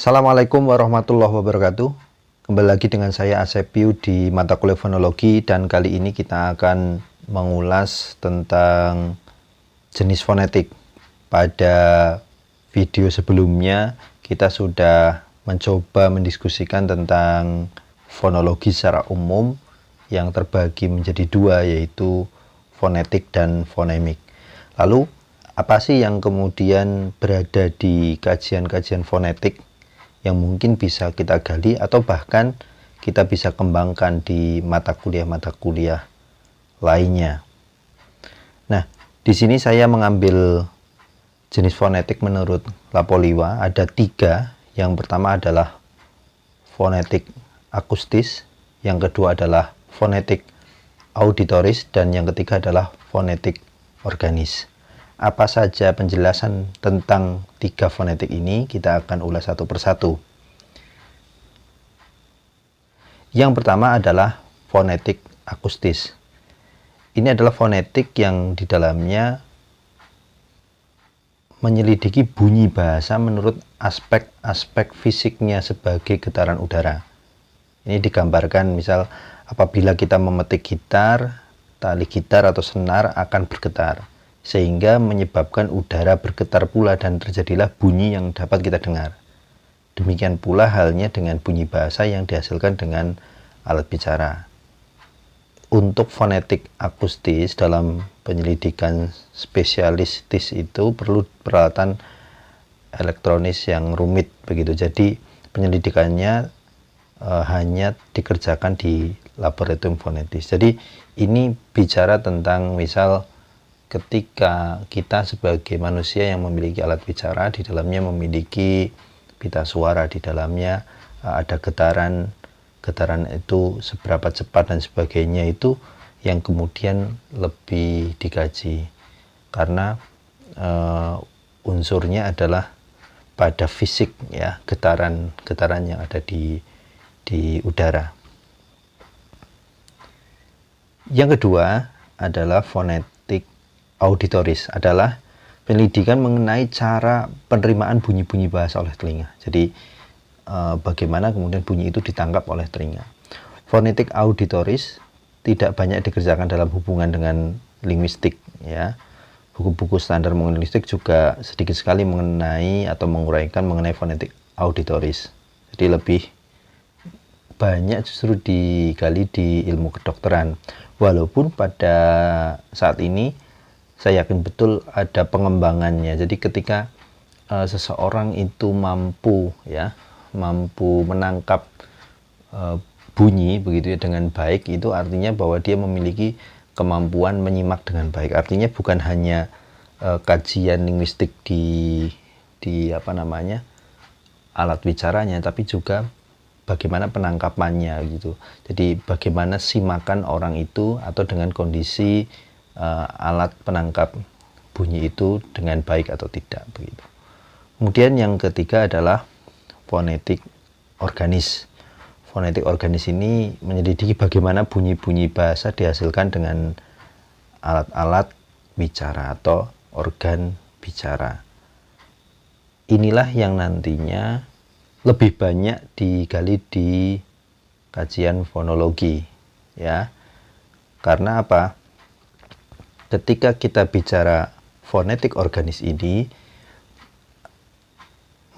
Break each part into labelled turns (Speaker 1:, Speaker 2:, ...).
Speaker 1: Assalamualaikum warahmatullahi wabarakatuh. Kembali lagi dengan saya Asep Piu di mata kuliah fonologi, dan kali ini kita akan mengulas tentang jenis fonetik. Pada video sebelumnya kita sudah mencoba mendiskusikan tentang fonologi secara umum yang terbagi menjadi dua, yaitu fonetik dan fonemik. Lalu apa sih yang kemudian berada di kajian-kajian fonetik yang mungkin bisa kita gali atau bahkan kita bisa kembangkan di mata kuliah lainnya. Nah, di sini saya mengambil jenis fonetik menurut Lapoliwa ada 3. Yang pertama adalah fonetik akustis, yang kedua adalah fonetik auditoris, dan yang ketiga adalah fonetik organis. Apa saja penjelasan tentang 3 fonetik ini, kita akan ulas satu persatu. Yang pertama adalah fonetik akustis. Ini adalah fonetik yang di dalamnya menyelidiki bunyi bahasa menurut aspek-aspek fisiknya sebagai getaran udara. Ini digambarkan misal apabila kita memetik gitar, tali gitar atau senar akan bergetar, sehingga menyebabkan udara bergetar pula dan terjadilah bunyi yang dapat kita dengar. Demikian pula halnya dengan bunyi bahasa yang dihasilkan dengan alat bicara. Untuk fonetik akustis dalam penyelidikan spesialistis itu perlu peralatan elektronis yang rumit begitu. Jadi penyelidikannya hanya dikerjakan di laboratorium fonetis. Jadi ini bicara tentang misal ketika kita sebagai manusia yang memiliki alat bicara, di dalamnya memiliki pita suara, di dalamnya ada getaran itu seberapa cepat dan sebagainya, itu yang kemudian lebih dikaji karena unsurnya adalah pada fisik ya, getaran yang ada di udara. Yang kedua adalah fonetik auditoris, adalah penyelidikan mengenai cara penerimaan bunyi-bunyi bahasa oleh telinga. Jadi bagaimana kemudian bunyi itu ditangkap oleh telinga. Fonetik auditoris tidak banyak dikerjakan dalam hubungan dengan linguistik ya. Buku-buku standar mengenai linguistik juga sedikit sekali mengenai atau menguraikan mengenai fonetik auditoris. Jadi lebih banyak justru digali di ilmu kedokteran. Walaupun pada saat ini saya yakin betul ada pengembangannya. Jadi ketika seseorang itu mampu menangkap bunyi begitu ya dengan baik, itu artinya bahwa dia memiliki kemampuan menyimak dengan baik. Artinya bukan hanya kajian linguistik di alat bicaranya, tapi juga bagaimana penangkapannya gitu. Jadi bagaimana simakan orang itu atau dengan kondisi alat penangkap bunyi itu dengan baik atau tidak begitu. Kemudian yang ketiga adalah fonetik organis. Fonetik organis ini menyelidiki bagaimana bunyi-bunyi bahasa dihasilkan dengan alat-alat bicara atau organ bicara. Inilah yang nantinya lebih banyak digali di kajian fonologi ya. Karena apa? Ketika kita bicara fonetik organis ini,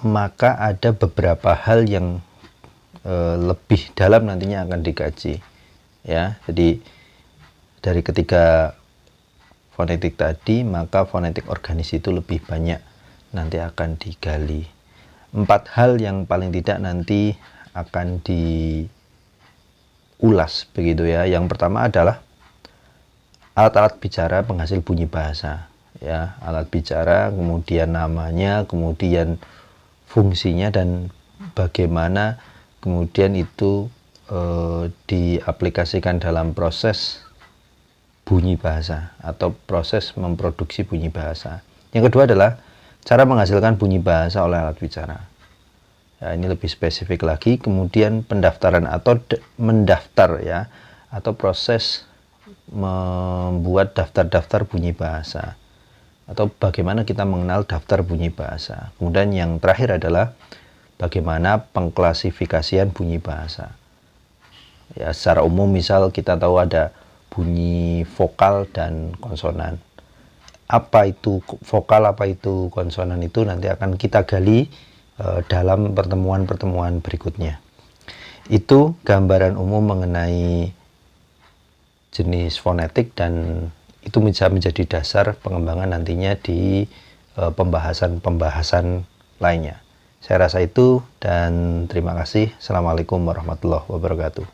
Speaker 1: maka ada beberapa hal yang lebih dalam nantinya akan dikaji ya. Jadi dari ketiga fonetik tadi, maka fonetik organis itu lebih banyak nanti akan digali. 4 hal yang paling tidak nanti akan diulas begitu ya. Yang pertama adalah alat-alat bicara penghasil bunyi bahasa ya. Alat bicara, kemudian namanya, kemudian fungsinya, dan bagaimana kemudian itu diaplikasikan dalam proses bunyi bahasa atau proses memproduksi bunyi bahasa. Yang kedua adalah cara menghasilkan bunyi bahasa oleh alat bicara. Ya, ini lebih spesifik lagi. Kemudian pendaftaran atau mendaftar ya, atau proses membuat daftar-daftar bunyi bahasa, atau bagaimana kita mengenal daftar bunyi bahasa. Kemudian yang terakhir adalah bagaimana pengklasifikasian bunyi bahasa. Ya, secara umum misal kita tahu ada bunyi vokal dan konsonan. Apa itu vokal, apa itu konsonan, itu nanti akan kita gali dalam pertemuan-pertemuan berikutnya. Itu gambaran umum mengenai jenis fonetik, dan itu bisa menjadi dasar pengembangan nantinya di pembahasan-pembahasan lainnya. Saya rasa itu, dan terima kasih. Assalamualaikum warahmatullahi wabarakatuh.